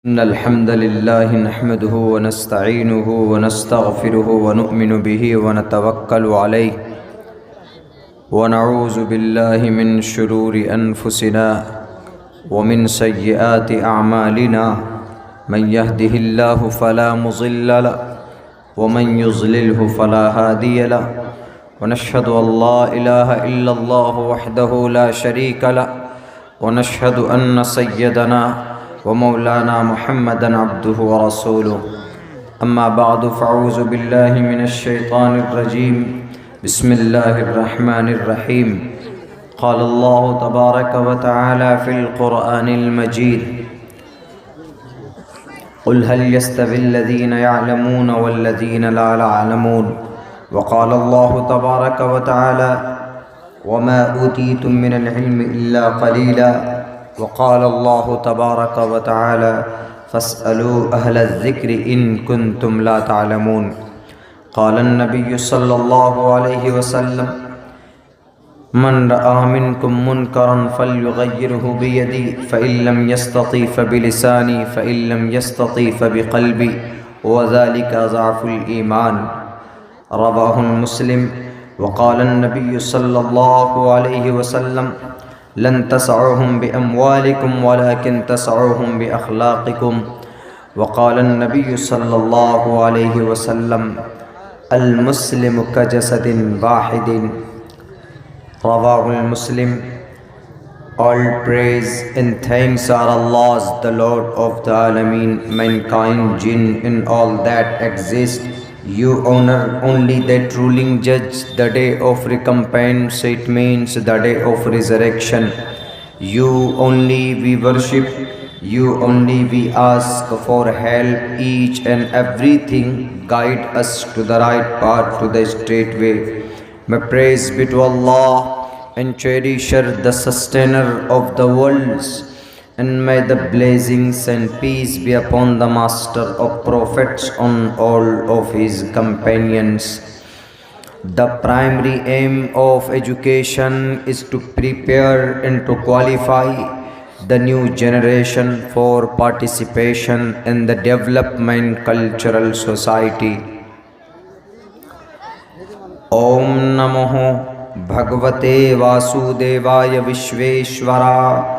إن الحمد لله نحمده ونستعينه ونستغفره ونؤمن به ونتوكل عليه ونعوذ بالله من شرور أنفسنا ومن سيئات أعمالنا من يهده الله فلا مضل له ومن يضلله فلا هادي له ونشهد أن لا إله إلا الله وحده لا شريك له ونشهد أن سيدنا ومولانا محمدا عبده ورسوله أما بعد فأعوذ بالله من الشيطان الرجيم بسم الله الرحمن الرحيم قال الله تبارك وتعالى في القرآن المجيد قل هل يستوي الذين يعلمون والذين لا يعلمون وقال الله تبارك وتعالى وما أوتيتم من العلم إلا قليلا وقال الله تبارك وتعالى فاسألوا أهل الذكر إن كنتم لا تعلمون قال النبي صلى الله عليه وسلم من رأى منكم منكرا فليغيره بيدي فإن لم يستطع فبلساني فإن لم يستطع فبقلبي وذلك ضعف الإيمان رواه مسلم وقال النبي صلى الله عليه وسلم لن تسعوهم بأموالكم ولكن تسعوهم بأخلاقكم وقال النبي صلى الله عليه وسلم المسلم كجسد واحد رواه المسلم. All praise and thanks are Allah's, the Lord of the Alameen, mankind, jinn and all that exist. You honor only that ruling judge, the day of recompense, it means the day of resurrection. You only we worship, you only we ask for help, each and everything guide us to the right path, to the straight way. May praise be to Allah and cherisher, the sustainer of the worlds, and may the blessings and peace be upon the master of prophets, on all of his companions. The primary aim of education is to prepare and to qualify the new generation for participation in the development cultural society. Om Namo Bhagavate Vasudevaya Vishveshwara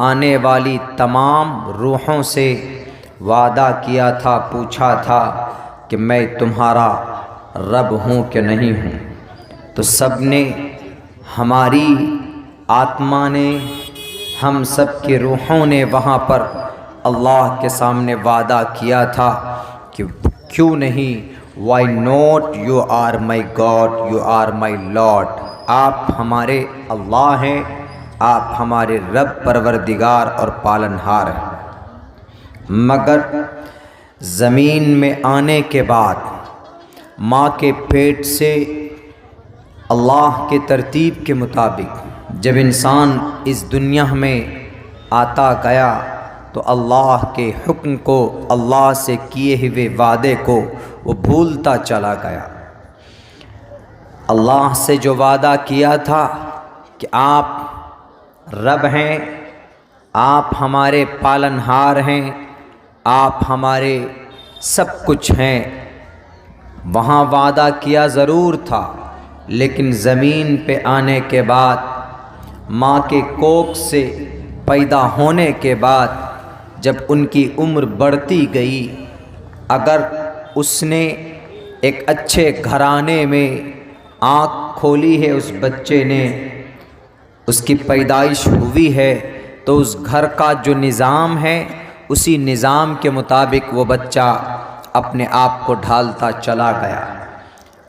آنے والی تمام روحوں سے وعدہ کیا تھا، پوچھا تھا کہ میں تمہارا رب ہوں کہ نہیں ہوں، تو سب نے، ہماری آتما نے، ہم سب کی روحوں نے وہاں پر اللہ کے سامنے وعدہ کیا تھا کہ کیوں نہیں، why not, you are my god, you are my lord, آپ ہمارے اللہ ہیں، آپ ہمارے رب پروردگار اور پالنہار ہیں۔ مگر زمین میں آنے کے بعد، ماں کے پیٹ سے اللہ کے ترتیب کے مطابق جب انسان اس دنیا میں آتا گیا تو اللہ کے حکم کو، اللہ سے کیے ہوئے وعدے کو وہ بھولتا چلا گیا۔ اللہ سے جو وعدہ کیا تھا کہ آپ رب ہیں، آپ ہمارے پالنہار ہیں، آپ ہمارے سب کچھ ہیں، وہاں وعدہ کیا ضرور تھا، لیکن زمین پہ آنے کے بعد، ماں کے کوکھ سے پیدا ہونے کے بعد جب ان کی عمر بڑھتی گئی، اگر اس نے ایک اچھے گھرانے میں آنکھ کھولی ہے، اس بچے نے، اس کی پیدائش ہوئی ہے، تو اس گھر کا جو نظام ہے اسی نظام کے مطابق وہ بچہ اپنے آپ کو ڈھالتا چلا گیا۔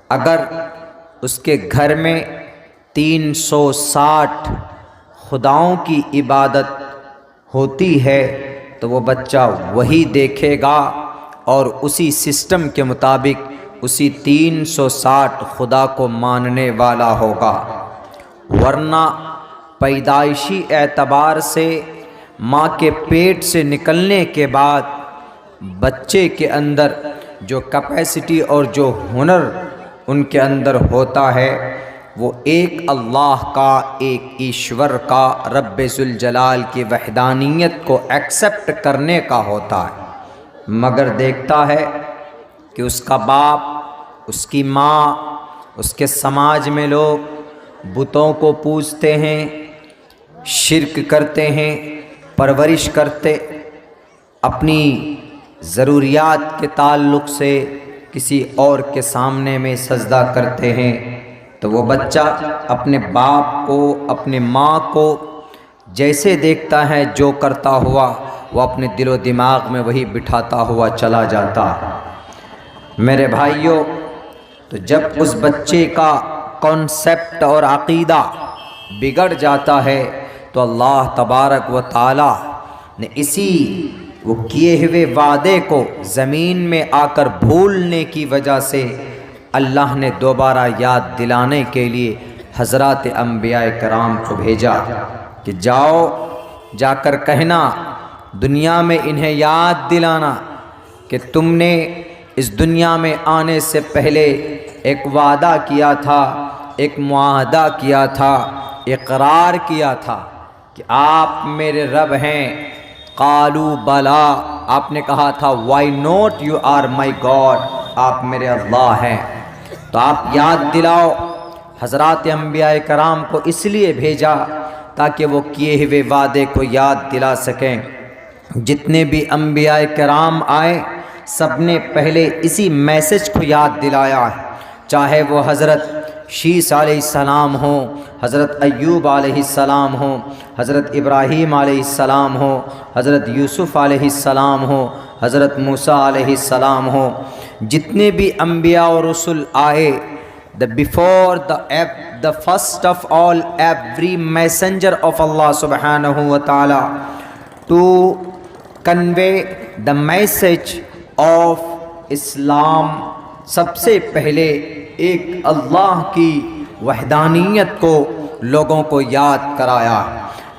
اگر اس کے گھر میں 360 خداؤں کی عبادت ہوتی ہے تو وہ بچہ وہی دیکھے گا اور اسی سسٹم کے مطابق اسی 360 خدا کو ماننے والا ہوگا، ورنہ پیدائشی اعتبار سے ماں کے پیٹ سے نکلنے کے بعد بچے کے اندر جو کیپیسٹی اور جو ہنر ان کے اندر ہوتا ہے وہ ایک اللہ کا، ایک ایشور کا، رب ذوالجلال کی وحدانیت کو ایکسپٹ کرنے کا ہوتا ہے، مگر دیکھتا ہے کہ اس کا باپ، اس کی ماں، اس کے سماج میں لوگ بتوں کو پوجتے ہیں، شرک کرتے ہیں، پرورش کرتے، اپنی ضروریات کے تعلق سے کسی اور کے سامنے میں سجدہ کرتے ہیں، تو وہ بچہ اپنے باپ کو، اپنے ماں کو جیسے دیکھتا ہے جو کرتا ہوا وہ اپنے دل و دماغ میں وہی بٹھاتا ہوا چلا جاتا ہے۔ میرے بھائیوں، تو جب اس بچے کا کانسیپٹ اور عقیدہ بگڑ جاتا ہے تو اللہ تبارک و تعالی نے اسی وہ کیے ہوئے وعدے کو زمین میں آ کر بھولنے کی وجہ سے اللہ نے دوبارہ یاد دلانے کے لیے حضرات انبیاء کرام کو بھیجا کہ جاؤ، جا کر کہنا، دنیا میں انہیں یاد دلانا کہ تم نے اس دنیا میں آنے سے پہلے ایک وعدہ کیا تھا، ایک معاہدہ کیا تھا، اقرار کیا تھا کہ آپ میرے رب ہیں۔ قالوا بلا، آپ نے کہا تھا why not, you are my god, آپ میرے اللہ ہیں۔ تو آپ یاد دلاؤ، حضرات انبیاء کرام کو اس لیے بھیجا تاکہ وہ کیے ہوئے وعدے کو یاد دلا سکیں۔ جتنے بھی انبیاء کرام آئے سب نے پہلے اسی میسج کو یاد دلایا ہے، چاہے وہ حضرت شیس علیہ السلام ہوں، حضرت ایوب علیہ السلام ہوں، حضرت ابراہیم علیہ السلام ہوں، حضرت یوسف علیہ السلام ہوں، حضرت موسیٰ علیہ السلام ہوں، جتنے بھی انبیاء اور رسل آئے، the first of all every messenger of Allah subhanahu wa ta'ala to convey the message of Islam، سب سے پہلے ایک اللہ کی وحدانیت کو لوگوں کو یاد کرایا۔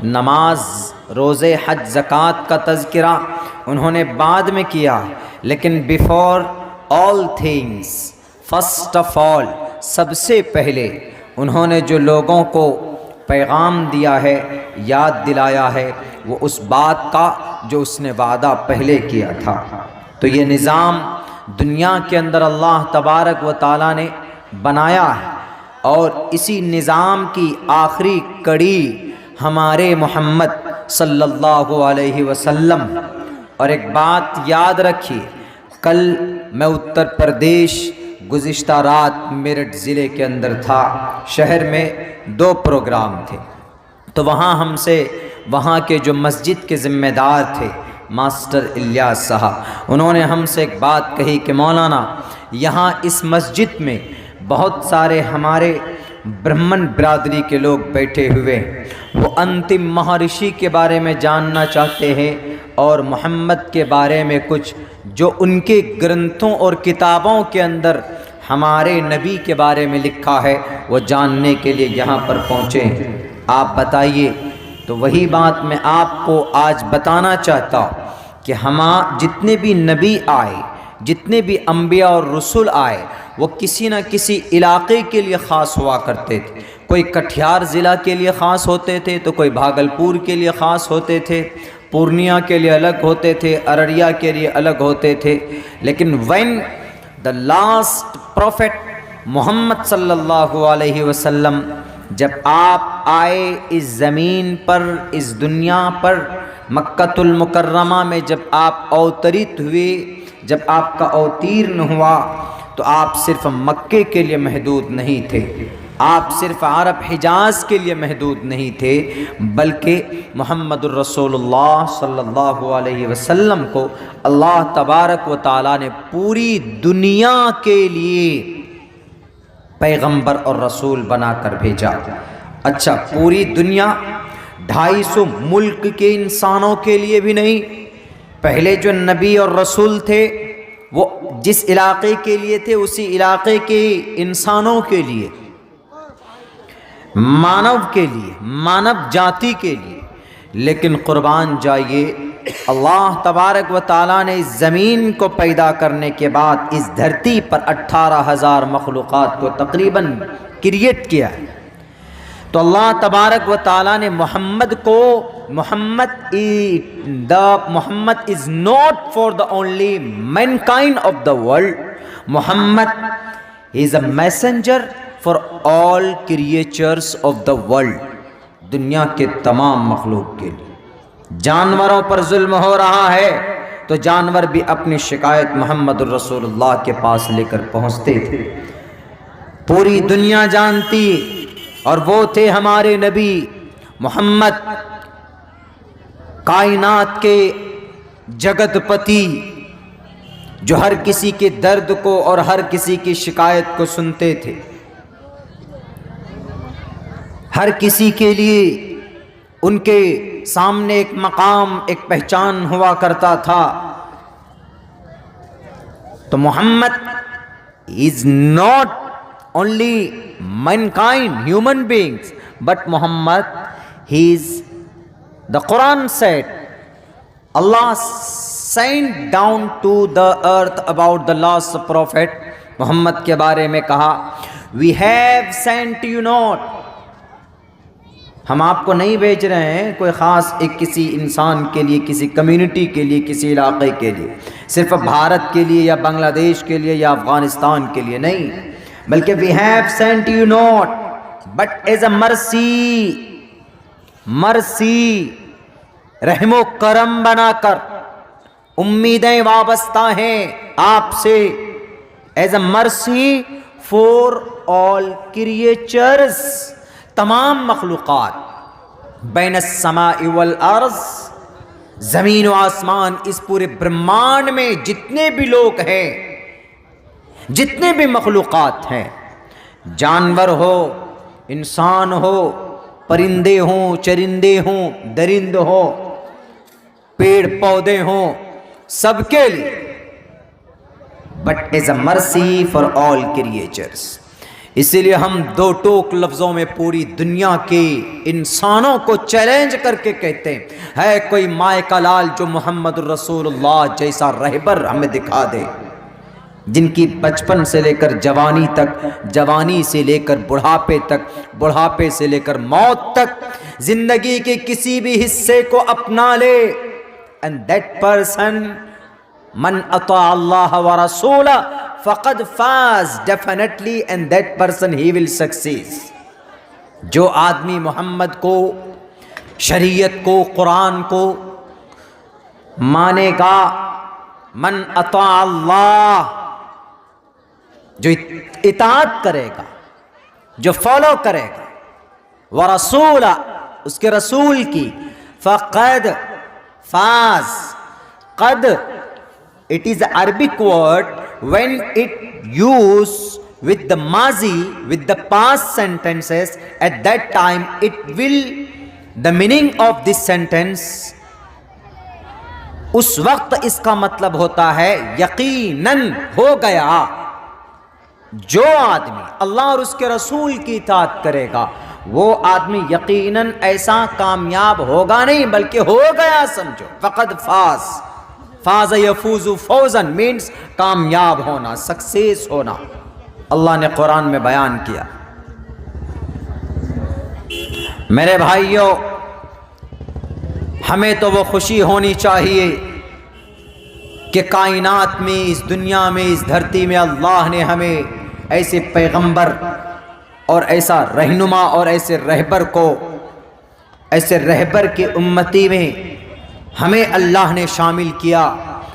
نماز، روزے، حج، زکوٰۃ کا تذکرہ انہوں نے بعد میں کیا، لیکن before all things, first of all, سب سے پہلے انہوں نے جو لوگوں کو پیغام دیا ہے، یاد دلایا ہے، وہ اس بات کا جو اس نے وعدہ پہلے کیا تھا۔ تو یہ نظام دنیا کے اندر اللہ تبارک و تعالیٰ نے بنایا ہے، اور اسی نظام کی آخری کڑی ہمارے محمد صلی اللہ علیہ وسلم۔ اور ایک بات یاد رکھیے، کل میں اتر پردیش گزشتہ رات میرٹھ ضلع کے اندر تھا، شہر میں 2 پروگرام تھے، تو وہاں کے جو مسجد کے ذمہ دار تھے ماسٹر الیاس صاحب، انہوں نے ہم سے ایک بات کہی کہ مولانا یہاں اس مسجد میں بہت سارے ہمارے برہمن برادری کے لوگ بیٹھے ہوئے ہیں، وہ انتم مہارشی کے بارے میں جاننا چاہتے ہیں اور محمد کے بارے میں کچھ جو ان کے گرنتھوں اور کتابوں کے اندر ہمارے نبی کے بارے میں لکھا ہے وہ جاننے کے لیے یہاں پر پہنچے ہیں، آپ بتائیے۔ تو وہی بات میں آپ کو آج بتانا چاہتا ہوں کہ جتنے بھی نبی آئے، جتنے بھی انبیاء اور رسول آئے، وہ کسی نہ کسی علاقے کے لیے خاص ہوا کرتے تھے۔ کوئی کٹھیار ضلع کے لیے خاص ہوتے تھے، تو کوئی بھاگلپور کے لیے خاص ہوتے تھے، پورنیہ کے لیے الگ ہوتے تھے، ارریہ کے لیے الگ ہوتے تھے۔ لیکن when the last prophet محمد صلی اللہ علیہ وسلم جب آپ آئے اس زمین پر، اس دنیا پر، مکۃ المکرمہ میں جب آپ اوترت ہوئے، جب آپ کا اوتیرن ہوا، تو آپ صرف مکے کے لیے محدود نہیں تھے، آپ صرف عرب حجاز کے لیے محدود نہیں تھے، بلکہ محمد الرسول اللہ صلی اللہ علیہ وسلم کو اللہ تبارک و تعالیٰ نے پوری دنیا کے لیے پیغمبر اور رسول بنا کر بھیجا۔ اچھا، پوری دنیا 250 ملک کے انسانوں کے لیے بھی نہیں، پہلے جو نبی اور رسول تھے وہ جس علاقے کے لیے تھے اسی علاقے کے انسانوں کے لیے، مانو کے لیے، مانو جاتی کے لیے۔ لیکن قربان جائیے، اللہ تبارک و تعالیٰ نے اس زمین کو پیدا کرنے کے بعد اس دھرتی پر 18,000 مخلوقات کو تقریباً کریٹ کیا ہے، تو اللہ تبارک و تعالیٰ نے محمد کو محمد is not for the only mankind of the world. Muhammad is a messenger for all creatures of the world. دنیا کے تمام مخلوق کے لیے۔ جانوروں پر ظلم ہو رہا ہے تو جانور بھی اپنی شکایت محمد الرسول اللہ کے پاس لے کر پہنچتے تھے، پوری دنیا جانتی، اور وہ تھے ہمارے نبی محمد، کائنات کے جگت پتی، جو ہر کسی کے درد کو اور ہر کسی کی شکایت کو سنتے تھے، ہر کسی کے لیے ان کے سامنے ایک مقام، ایک پہچان ہوا کرتا تھا۔ تو محمد is not only mankind, human beings, but Muhammad, he is, the Quran said, Allah sent down to the earth about the last prophet, محمد کے بارے میں کہا we have sent you not، ہم آپ کو نہیں بھیج رہے ہیں کوئی خاص ایک کسی انسان کے لیے، کسی کمیونٹی کے لیے، کسی علاقے کے لیے، صرف بھارت کے لیے یا بنگلہ دیش کے لیے یا افغانستان کے لیے نہیں، بلکہ we have sent you not but as a mercy، رحم و کرم بنا کر، امیدیں وابستہ ہیں آپ سے، as a mercy for all creatures، تمام مخلوقات، بین السماء والارض، زمین و آسمان، اس پورے برہمانڈ میں جتنے بھی لوگ ہیں، جتنے بھی مخلوقات ہیں، جانور ہو، انسان ہو، پرندے ہوں، چرندے ہوں، درند ہو، پیڑ پودے ہوں، سب کے لیے، بٹ ایز اے مرسی فار آل کریچرز۔ اسی لیے ہم 2 ٹوک لفظوں میں پوری دنیا کے انسانوں کو چیلنج کر کے کہتے ہیں، ہے کوئی مائے کا لال جو محمد الرسول اللہ جیسا رہبر ہمیں دکھا دے، جن کی بچپن سے لے کر جوانی تک، جوانی سے لے کر بڑھاپے تک، بڑھاپے سے لے کر موت تک زندگی کے کسی بھی حصے کو اپنا لے، and that person من اطاع اللہ ورسولہ فقد فاز، definitely and that person he will succeed۔ جو آدمی محمد کو شریعت کو، قرآن کو مانے گا من اطاع اللہ، جو اطاعت کرے گا، جو فالو کرے گا، ورسول، اس کے رسول کی، فقد فاز. قد it is an Arabic word. When it used with the mazi, with the past sentences, at that time it will, the meaning of this sentence, اس وقت اس کا مطلب ہوتا ہے یقیناً ہو گیا. جو آدمی اللہ اور اس کے رسول کی اطاعت کرے گا وہ آدمی یقیناً ایسا کامیاب ہوگا نہیں بلکہ ہو گیا سمجھو. فقد فاز، فاز یفوز فوزن مینس کامیاب ہونا، سکسیس ہونا. اللہ نے قرآن میں بیان کیا. میرے بھائیوں، ہمیں تو وہ خوشی ہونی چاہیے کہ کائنات میں، اس دنیا میں، اس دھرتی میں اللہ نے ہمیں ایسے پیغمبر اور ایسا رہنما اور ایسے رہبر کو، ایسے رہبر کی امتی میں ہمیں اللہ نے شامل کیا،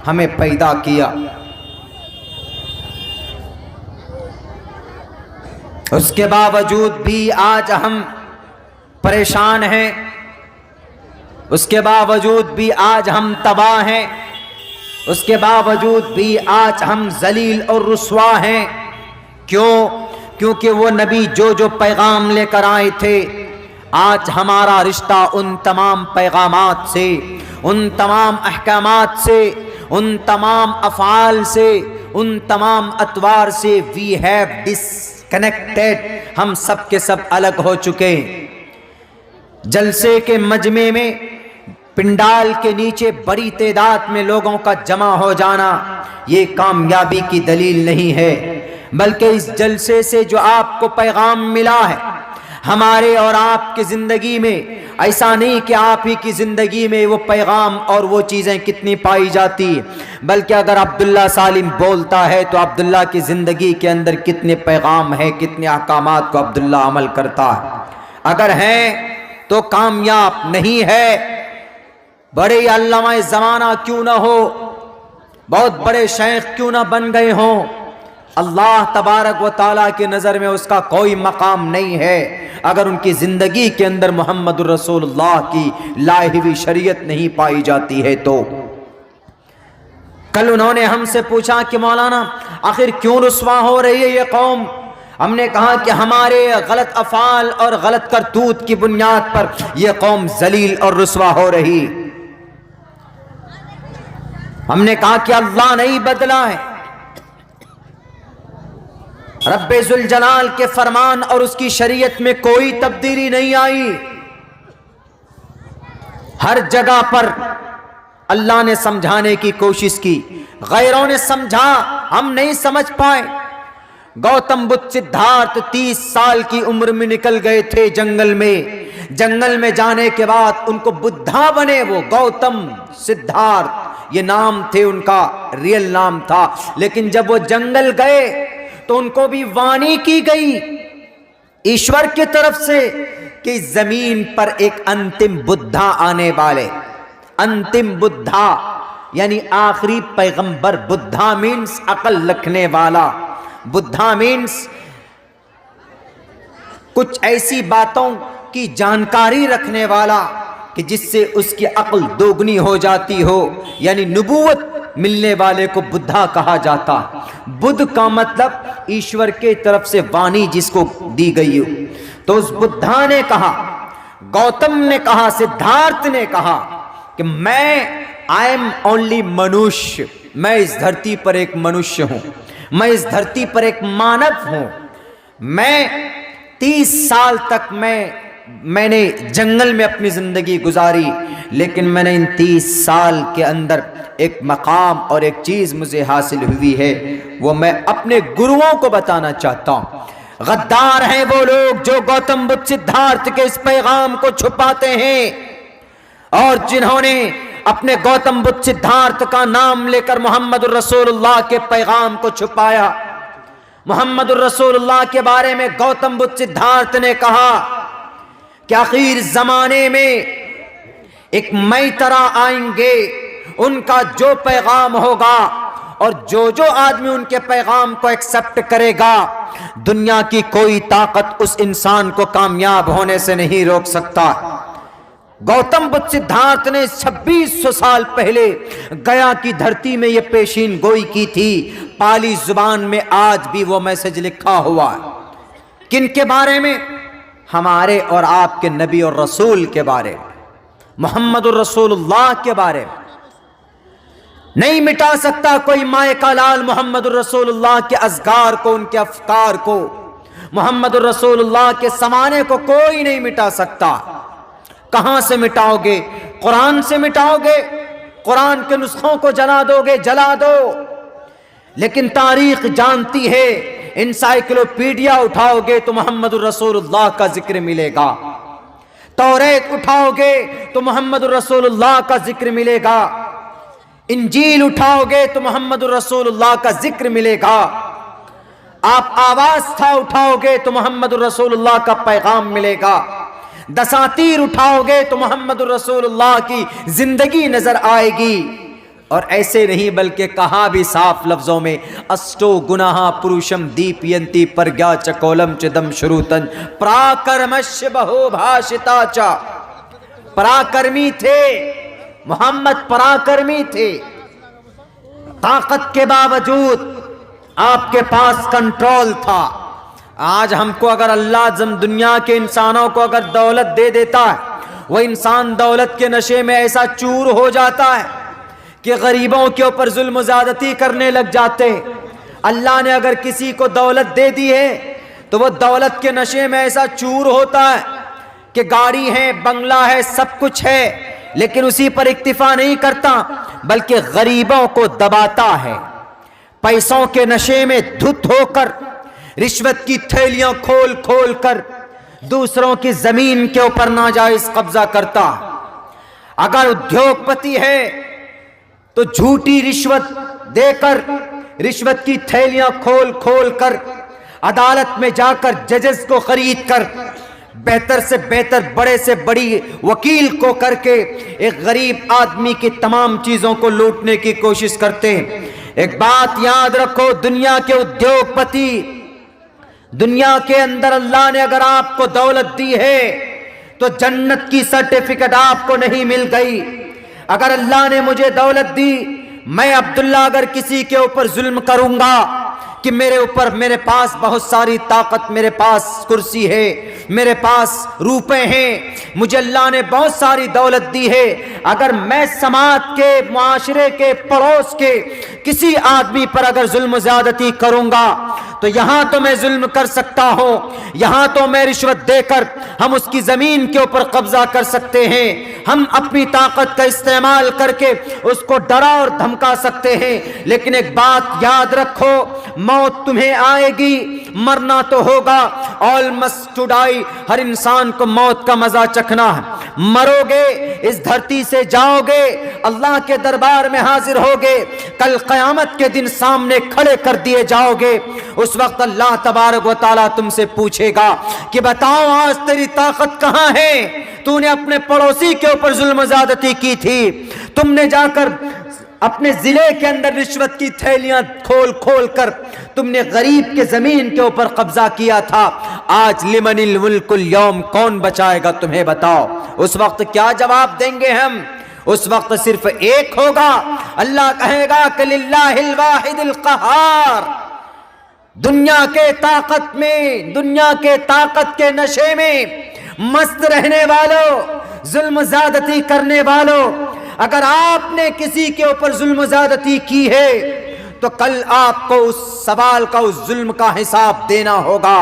ہمیں پیدا کیا. اس کے باوجود بھی آج ہم پریشان ہیں، اس کے باوجود بھی آج ہم تباہ ہیں، اس کے باوجود بھی آج ہم ذلیل اور رسوا ہیں. کیوں؟ کیونکہ وہ نبی جو پیغام لے کر آئے تھے، آج ہمارا رشتہ ان تمام پیغامات سے، ان تمام احکامات سے، ان تمام افعال سے، ان تمام اطوار سے وی ہیو ڈسکنیکٹڈ. ہم سب کے سب الگ ہو چکے. جلسے کے مجمع میں، پنڈال کے نیچے بڑی تعداد میں لوگوں کا جمع ہو جانا یہ کامیابی کی دلیل نہیں ہے، بلکہ اس جلسے سے جو آپ کو پیغام ملا ہے ہمارے اور آپ کی زندگی میں، ایسا نہیں کہ آپ ہی کی زندگی میں وہ پیغام اور وہ چیزیں کتنی پائی جاتی، بلکہ اگر عبداللہ سالم بولتا ہے تو عبداللہ کی زندگی کے اندر کتنے پیغام ہیں، کتنے احکامات کو عبداللہ عمل کرتا ہے. اگر ہیں تو کامیاب، نہیں ہے بڑے علامہ زمانہ کیوں نہ ہو، بہت بڑے شیخ کیوں نہ بن گئے ہوں، اللہ تبارک و تعالیٰ کی نظر میں اس کا کوئی مقام نہیں ہے اگر ان کی زندگی کے اندر محمد الرسول اللہ کی لائی ہوئی شریعت نہیں پائی جاتی ہے. تو کل انہوں نے ہم سے پوچھا کہ مولانا آخر کیوں رسوا ہو رہی ہے یہ قوم؟ ہم نے کہا کہ ہمارے غلط افعال اور غلط کرتوت کی بنیاد پر یہ قوم ذلیل اور رسوا ہو رہی. ہم نے کہا کہ اللہ نہیں بدلا ہے، رب ذوالجلال کے فرمان اور اس کی شریعت میں کوئی تبدیلی نہیں آئی. ہر جگہ پر اللہ نے سمجھانے کی کوشش کی، غیروں نے سمجھا، ہم نہیں سمجھ پائے. گوتم بدھ سدھارتھ 30 سال کی عمر میں نکل گئے تھے جنگل میں. جنگل میں جانے کے بعد ان کو بدھا بنے، وہ گوتم سدھارتھ یہ نام تھے، ان کا ریئل نام تھا. لیکن جب وہ جنگل گئے تو ان کو بھی وانی کی گئی ایشور کی طرف سے کہ زمین پر ایک انتم بدھا آنے والے. انتم بدھا یعنی آخری پیغمبر. بدھا مینس عقل رکھنے والا، بدھا مینس کچھ ایسی باتوں کی جانکاری رکھنے والا کہ جس سے اس کی عقل دوگنی ہو جاتی ہو، یعنی نبوت ملنے والے کو بدھا کہا جاتا. بدھ کا مطلب ایشور کے طرف سے وانی جس کو دی گئی ہو. تو اس بدھا نے کہا، گوتم نے کہا، سدھارتھ نے کہا کہ میں آئی ایم اونلی منوش، میں اس دھرتی پر ایک منوش ہوں، میں اس دھرتی پر ایک مانو ہوں. میں 30 سال تک میں نے جنگل میں اپنی زندگی گزاری، لیکن میں نے ان 30 سال کے اندر ایک مقام اور ایک چیز مجھے حاصل ہوئی ہے، وہ میں اپنے گروؤں کو بتانا چاہتا ہوں. غدار ہیں وہ لوگ جو گوتم بدھ سدھارتھ کے اس پیغام کو چھپاتے ہیں، اور جنہوں نے اپنے گوتم بدھ سدھارتھ کا نام لے کر محمد الرسول اللہ کے پیغام کو چھپایا. محمد الرسول اللہ کے بارے میں گوتم بدھ سدھارتھ نے کہا کہ آخر زمانے میں ایک مئی طرح آئیں گے، ان کا جو پیغام ہوگا اور جو آدمی ان کے پیغام کو ایکسپٹ کرے گا، دنیا کی کوئی طاقت اس انسان کو کامیاب ہونے سے نہیں روک سکتا۔ گوتم بدھ سدھارتھ نے 2600 سال پہلے گیا کی دھرتی میں یہ پیشین گوئی کی تھی۔ پالی زبان میں آج بھی وہ میسج لکھا ہوا ہے۔ کن کے بارے میں؟ ہمارے اور آپ کے نبی اور رسول کے بارے میں، محمد الرسول اللہ کے بارے میں۔ نہیں مٹا سکتا کوئی مائے کا لال محمد الرسول اللہ کے اذکار کو، ان کے افکار کو، محمد الرسول اللہ کے سمانے کو کوئی نہیں مٹا سکتا۔ کہاں سے مٹاؤ گے؟ قرآن سے مٹاؤ گے؟ قرآن کے نسخوں کو جلا دو گے؟ جلا دو۔ لیکن تاریخ جانتی ہے، انسائکلوپیڈیا اٹھاؤ گے تو محمد الرسول اللہ کا ذکر ملے گا، توریت اٹھاؤ گے تو محمد الرسول اللہ کا ذکر ملے گا، انجیل اٹھاؤ گے تو محمد الرسول اللہ کا ذکر ملے گا، آپ آواز تھا اٹھاؤ گے تو محمد الرسول اللہ کا پیغام ملے گا، دساتیر اٹھاؤ گے تو محمد الرسول اللہ کی زندگی نظر آئے گی۔ اور ایسے نہیں بلکہ کہا بھی صاف لفظوں میں، اسٹو گناہ پروشم دیپینتی پرگیا چکولم چدم شروتن پراکرمش بہو بھاشتا چا۔ پراکرمی تھے محمد، پراکرمی تھے۔ طاقت کے باوجود آپ کے پاس کنٹرول تھا۔ آج ہم کو اگر اللہ دنیا کے انسانوں کو اگر دولت دے دیتا ہے، وہ انسان دولت کے نشے میں ایسا چور ہو جاتا ہے کہ غریبوں کے اوپر ظلم و زیادتی کرنے لگ جاتے ہیں۔ اللہ نے اگر کسی کو دولت دے دی ہے تو وہ دولت کے نشے میں ایسا چور ہوتا ہے کہ گاڑی ہے، بنگلہ ہے، سب کچھ ہے، لیکن اسی پر اکتفا نہیں کرتا بلکہ غریبوں کو دباتا ہے۔ پیسوں کے نشے میں دھت ہو کر، رشوت کی تھیلیاں کھول کھول کر دوسروں کی زمین کے اوپر ناجائز قبضہ کرتا۔ اگر ادیوگ پتی ہے تو جھوٹی رشوت دے کر، رشوت کی تھیلیاں کھول کھول کر عدالت میں جا کر ججز کو خرید کر، بہتر سے بہتر، بڑے سے بڑی وکیل کو کر کے ایک غریب آدمی کی تمام چیزوں کو لوٹنے کی کوشش کرتے ہیں۔ ایک بات یاد رکھو، دنیا کے ادیوگ پتی، دنیا کے اندر اللہ نے اگر آپ کو دولت دی ہے تو جنت کی سرٹیفکیٹ آپ کو نہیں مل گئی۔ اگر اللہ نے مجھے دولت دی، میں عبداللہ اگر کسی کے اوپر ظلم کروں گا کہ میرے پاس بہت ساری طاقت، میرے پاس کرسی ہے، میرے پاس روپے ہیں، مجھے اللہ نے بہت ساری دولت دی ہے، اگر میں سماج کے، معاشرے کے، پڑوس کے کسی آدمی پر اگر ظلم و زیادتی کروں گا تو یہاں تو میں ظلم کر سکتا ہوں، یہاں تو میں رشوت دے کر ہم اس کی زمین کے اوپر قبضہ کر سکتے ہیں، ہم اپنی طاقت کا استعمال کر کے اس کو ڈرا اور دھمکا سکتے ہیں۔ لیکن ایک بات یاد رکھو، موت تمہیں آئے گی، مرنا تو ہوگا، آل مسٹ ٹو ڈائی، ہر انسان کو موت کا مزہ چکھنا ہے۔ مرو گے، اس دھرتی سے جاؤ گے، اللہ کے دربار میں حاضر ہوگے، کل قیامت کے دن سامنے کھڑے کر دیے جاؤ گے۔ اس وقت اللہ تبارک و تعالیٰ تم سے پوچھے گا کہ بتاؤ آج تیری طاقت کہاں ہے؟ تو نے اپنے پڑوسی کے اوپر ظلم و زیادتی کی تھی، تم نے جا کر اپنے ضلع کے اندر رشوت کی تھیلیاں کھول کھول کر تم نے غریب کے زمین کے اوپر قبضہ کیا تھا۔ آج لمن الملک اليوم، کون بچائے گا تمہیں؟ بتاؤ اس وقت کیا جواب دیں گے ہم؟ اس وقت صرف ایک ہوگا، اللہ کہے گا کہ للہ الواحد القہار۔ دنیا کے طاقت میں، دنیا کے طاقت کے نشے میں مست رہنے والوں، ظلم زیادتی کرنے والوں، اگر آپ نے کسی کے اوپر ظلم زیادتی کی ہے تو کل آپ کو اس سوال کا، اس ظلم کا حساب دینا ہوگا۔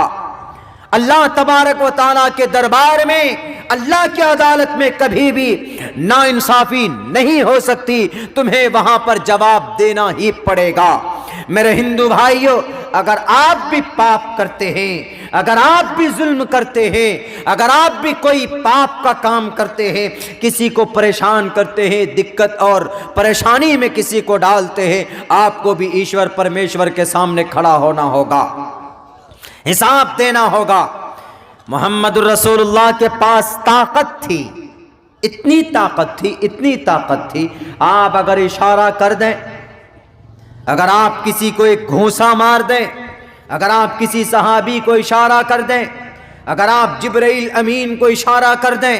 اللہ تبارک و تعالیٰ کے دربار میں، اللہ کی عدالت میں کبھی بھی ناانصافی نہیں ہو سکتی، تمہیں وہاں پر جواب دینا ہی پڑے گا۔ میرے ہندو بھائیوں، اگر آپ بھی پاپ کرتے ہیں، اگر آپ بھی ظلم کرتے ہیں، اگر آپ بھی کوئی پاپ کا کام کرتے ہیں، کسی کو پریشان کرتے ہیں، دقت اور پریشانی میں کسی کو ڈالتے ہیں، آپ کو بھی ایشور پرمیشور کے سامنے کھڑا ہونا ہوگا، حساب دینا ہوگا۔ محمد الرسول اللہ کے پاس طاقت تھی، اتنی طاقت تھی. آپ اگر اشارہ کر دیں، اگر آپ کسی کو ایک گھونسا مار دیں، اگر آپ کسی صحابی کو اشارہ کر دیں، اگر آپ جبرائیل امین کو اشارہ کر دیں،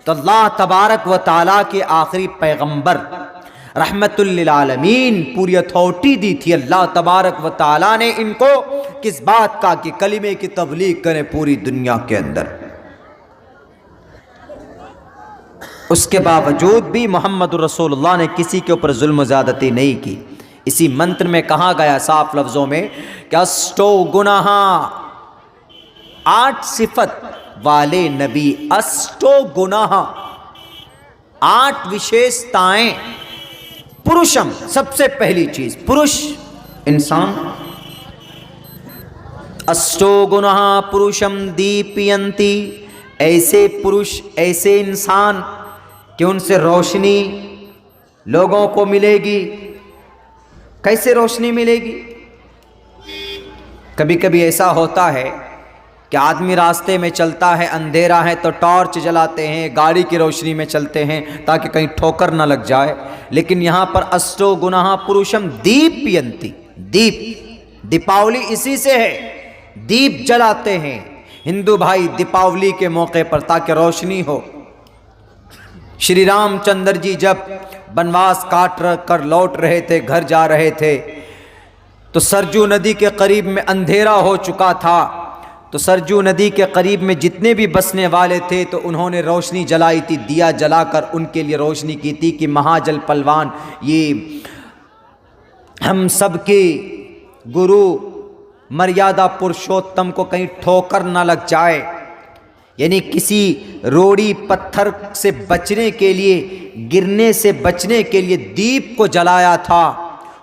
تو اللہ تبارک و تعالیٰ کے آخری پیغمبر رحمت للعالمین پوری اتھارٹی دی تھی اللہ تبارک و تعالیٰ نے ان کو کس بات کا کہ کلمے کی تبلیغ کریں پوری دنیا کے اندر. اس کے باوجود بھی محمد رسول اللہ نے کسی کے اوپر ظلم و زیادتی نہیں کی. اسی منتر میں کہا گیا صاف لفظوں میں کہ اسٹو گناہ 8 صفت والے نبی، اسٹو گناہ 8 وشیشتائیں. پروشم سب سے پہلی چیز، پروش انسان، اسٹو گناہ پروشم دیپینتی، ایسے پروش، ایسے انسان کہ ان سے روشنی لوگوں کو ملے گی. کیسے روشنی ملے گی؟ کبھی کبھی ایسا ہوتا ہے کہ آدمی راستے میں چلتا ہے، اندھیرا ہے تو ٹارچ جلاتے ہیں، گاڑی کی روشنی میں چلتے ہیں تاکہ کہیں ٹھوکر نہ لگ جائے. لیکن یہاں پر اسٹو گناہ پروشم دیپینتی، دیپاولی اسی سے ہے، دیپ جلاتے ہیں ہندو بھائی دیپاولی کے موقع پر تاکہ روشنی ہو. شری رام چندر جی جب بنواس کاٹ کر لوٹ رہے تھے، گھر جا رہے تھے، تو سرجو ندی کے قریب میں اندھیرا ہو چکا تھا. تو سرجو ندی کے قریب میں جتنے بھی بسنے والے تھے تو انہوں نے روشنی جلائی تھی، دیا جلا کر ان کے لیے روشنی کی تھی کہ مہاجل پلوان، یہ ہم سب کے گرو مریادہ پرشوتم کو کہیں ٹھوکر نہ لگ جائے. یعنی کسی روڑی پتھر سے بچنے کے لیے، گرنے سے بچنے کے لیے دیپ کو جلایا تھا.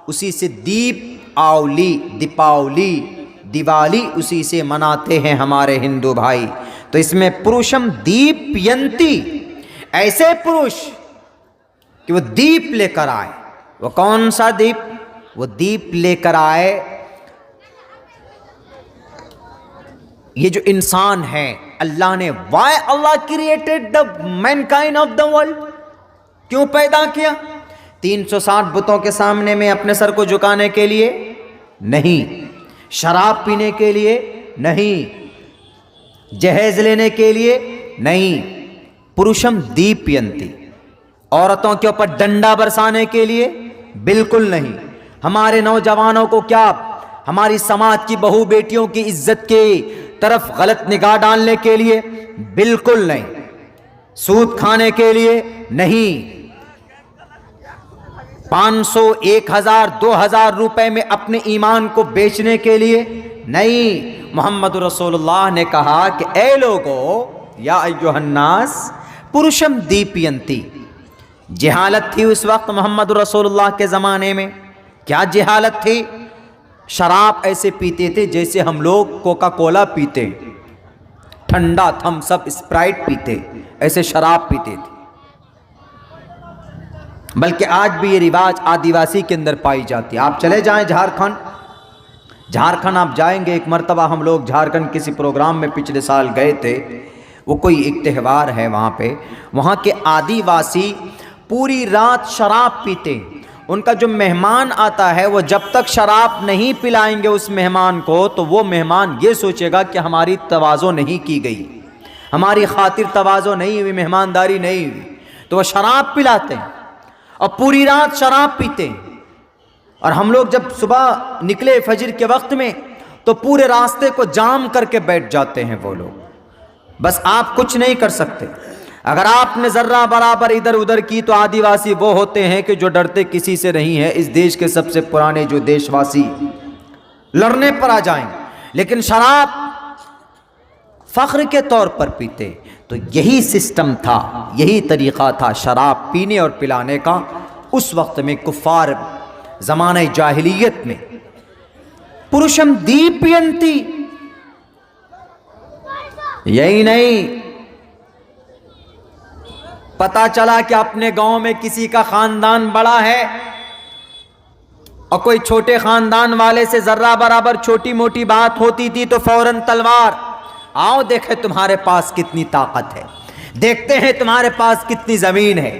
اسی سے دیپ آولی، دیپاولی، دیوالی اسی سے مناتے ہیں ہمارے ہندو بھائی. تو اس میں پروشم دیپ ینتی، ایسے پروش کہ وہ دیپ لے کر آئے. وہ کون سا دیپ؟ وہ دیپ لے کر آئے. یہ جو انسان ہے اللہ نے، why Allah created the mankind of the world، کیوں پیدا کیا؟ 360 بتوں کے سامنے میں اپنے سر کو جھکانے کے لیے نہیں، شراب پینے کے لیے نہیں، جہیز لینے کے لیے نہیں. پروشم دیپینتی، عورتوں کے اوپر ڈنڈا برسانے کے لیے بالکل نہیں. ہمارے نوجوانوں کو کیا ہماری سماج کی بہو بیٹیوں کی عزت کے طرف غلط نگاہ ڈالنے کے لیے بالکل نہیں. سود کھانے کے لیے نہیں. 500 1000 2000 روپے میں اپنے ایمان کو بیچنے کے لیے نہیں. محمد رسول اللہ نے کہا کہ اے لوگو یا ایھا الناس پروشم دیپینتی. جہالت تھی اس وقت محمد رسول اللہ کے زمانے میں. کیا جہالت تھی؟ شراب ایسے پیتے تھے جیسے ہم لوگ کوکا کولا پیتے، ٹھنڈا تھمس اپ اسپرائٹ پیتے، ایسے شراب پیتے تھے. بلکہ آج بھی یہ رواج آدیواسی کے اندر پائی جاتی ہے. آپ چلے جائیں جھارکھنڈ آپ جائیں گے. ایک مرتبہ ہم لوگ جھارکھنڈ کسی پروگرام میں پچھلے سال گئے تھے. وہ کوئی ایک تہوار ہے وہاں پہ، وہاں کے آدیواسی پوری رات شراب پیتے. ان کا جو مہمان آتا ہے وہ جب تک شراب نہیں پلائیں گے اس مہمان کو تو وہ مہمان یہ سوچے گا کہ ہماری تواضع نہیں کی گئی، ہماری خاطر تواضع نہیں ہوئی، مہمانداری نہیں ہوئی. تو وہ شراب پلاتے ہیں اور پوری رات شراب پیتے ہیں. اور ہم لوگ جب صبح نکلے فجر کے وقت میں تو پورے راستے کو جام کر کے بیٹھ جاتے ہیں وہ لوگ. بس آپ کچھ نہیں کر سکتے. اگر آپ نے ذرہ برابر ادھر ادھر کی تو آدیواسی وہ ہوتے ہیں کہ جو ڈرتے کسی سے نہیں ہے. اس دیش کے سب سے پرانے جو دیش واسی لڑنے پر آ جائیں، لیکن شراب فخر کے طور پر پیتے. تو یہی سسٹم تھا، یہی طریقہ تھا شراب پینے اور پلانے کا اس وقت میں کفار زمانہ جاہلیت میں. پروشم دیپینتی. یہی نہیں، پتا چلا کہ اپنے گاؤں میں کسی کا خاندان بڑا ہے اور کوئی چھوٹے خاندان والے سے ذرہ برابر چھوٹی موٹی بات ہوتی تھی تو فوراً تلوار، آؤ دیکھے تمہارے پاس کتنی طاقت ہے، دیکھتے ہیں تمہارے پاس کتنی زمین ہے.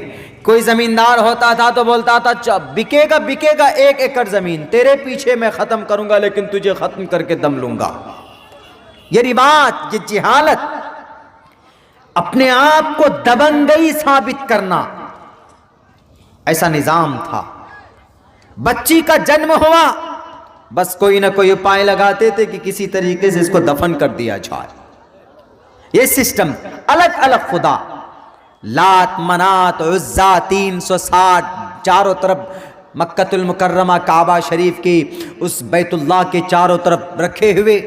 کوئی زمیندار ہوتا تھا تو بولتا تھا بکے گا 1 ایکڑ زمین، تیرے پیچھے میں ختم کروں گا لیکن تجھے ختم کر کے دم لوں گا. یہ رباط، یہ جہالت، اپنے آپ کو دبنگئی ثابت کرنا، ایسا نظام تھا. بچی کا جنم ہوا، بس کوئی نہ کوئی اپائے لگاتے تھے کہ کسی طریقے سے اس کو دفن کر دیا جائے. یہ سسٹم، الگ الگ خدا، لات منات عزا 360 چاروں طرف مکہ المکرمہ کعبہ شریف کی اس بیت اللہ کے چاروں طرف رکھے ہوئے